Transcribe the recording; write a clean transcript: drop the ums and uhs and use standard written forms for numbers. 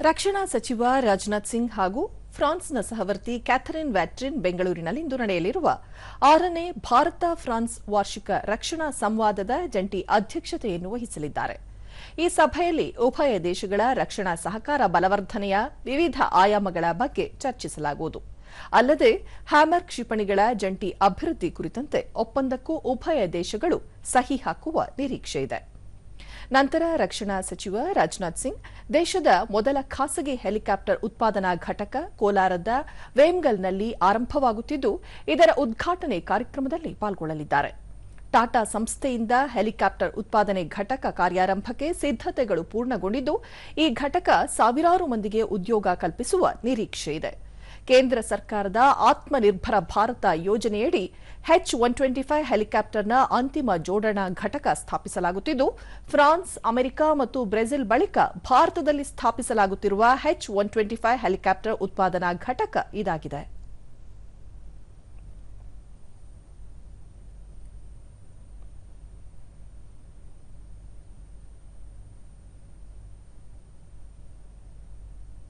ರಕ್ಷಣಾ ಸಚಿವ ರಾಜನಾಥ್ ಸಿಂಗ್ ಹಾಗೂ ಫ್ರಾನ್ಸ್ನ ಸಹವರ್ತಿ ಕ್ಯಾಥರಿನ್ ವ್ಯಾಟ್ರಿನ್ ಬೆಂಗಳೂರಿನಲ್ಲಿಂದು ನಡೆಯಲಿರುವ 6ನೇ ಭಾರತ-ಫ್ರಾನ್ಸ್ ವಾರ್ಷಿಕ ರಕ್ಷಣಾ ಸಂವಾದದ ಜಂಟಿ ಅಧ್ಯಕ್ಷತೆಯನ್ನು ವಹಿಸಲಿದ್ದಾರೆ. ಈ ಸಭೆಯಲ್ಲಿ ಉಭಯ ದೇಶಗಳ ರಕ್ಷಣಾ ಸಹಕಾರ ಬಲವರ್ಧನೆಯ ವಿವಿಧ ಆಯಾಮಗಳ ಬಗ್ಗೆ ಚರ್ಚಿಸಲಾಗುವುದು. ಅಲ್ಲದೆ ಹ್ಯಾಮರ್ ಕ್ಷಿಪಣಿಗಳ ಜಂಟಿ ಅಭಿವೃದ್ಧಿ ಕುರಿತಂತೆ ಒಪ್ಪಂದಕ್ಕೂ ಉಭಯ ದೇಶಗಳು ಸಹಿ ಹಾಕುವ ನಿರೀಕ್ಷೆಯಿದೆ. ನಂತರ ರಕ್ಷಣಾ ಸಚಿವ ರಾಜನಾಥ್ ಸಿಂಗ್ ದೇಶದ ಮೊದಲ ಖಾಸಗಿ ಹೆಲಿಕಾಪ್ಟರ್ ಉತ್ಪಾದನಾ ಘಟಕ ಕೋಲಾರದ ವೇಮ್ಗಲ್ನಲ್ಲಿ ಆರಂಭವಾಗುತ್ತಿದ್ದು, ಇದರ ಉದ್ಘಾಟನೆ ಕಾರ್ಯಕ್ರಮದಲ್ಲಿ ಪಾಲ್ಗೊಳ್ಳಲಿದ್ದಾರೆ. ಟಾಟಾ ಸಂಸ್ಥೆಯಿಂದ ಹೆಲಿಕಾಪ್ಟರ್ ಉತ್ಪಾದನೆ ಘಟಕ ಕಾರ್ಯಾರಂಭಕ್ಕೆ ಸಿದ್ಧತೆಗಳು ಪೂರ್ಣಗೊಂಡಿದ್ದು, ಈ ಘಟಕ ಸಾವಿರಾರು ಮಂದಿಗೆ ಉದ್ಯೋಗ ಕಲ್ಪಿಸುವ ನಿರೀಕ್ಷೆಯಿದೆ. ಕೇಂದ್ರ ಸರ್ಕಾರದ ಆತ್ಮನಿರ್ಭರ ಭಾರತ ಯೋಜನೆಯಡಿ H-125 ಹೆಲಿಕಾಪ್ಟರ್ನ ಅಂತಿಮ ಜೋಡಣಾ ಘಟಕ ಸ್ಥಾಪಿಸಲಾಗುತ್ತಿದ್ದು, ಫ್ರಾನ್ಸ್, ಅಮೆರಿಕ ಮತ್ತು ಬ್ರೆಜಿಲ್ ಬಳಿಕ ಭಾರತದಲ್ಲಿ ಸ್ಥಾಪಿಸಲಾಗುತ್ತಿರುವ H-125 ಹೆಲಿಕಾಪ್ಟರ್ ಉತ್ಪಾದನಾ ಘಟಕ ಇದಾಗಿದೆ.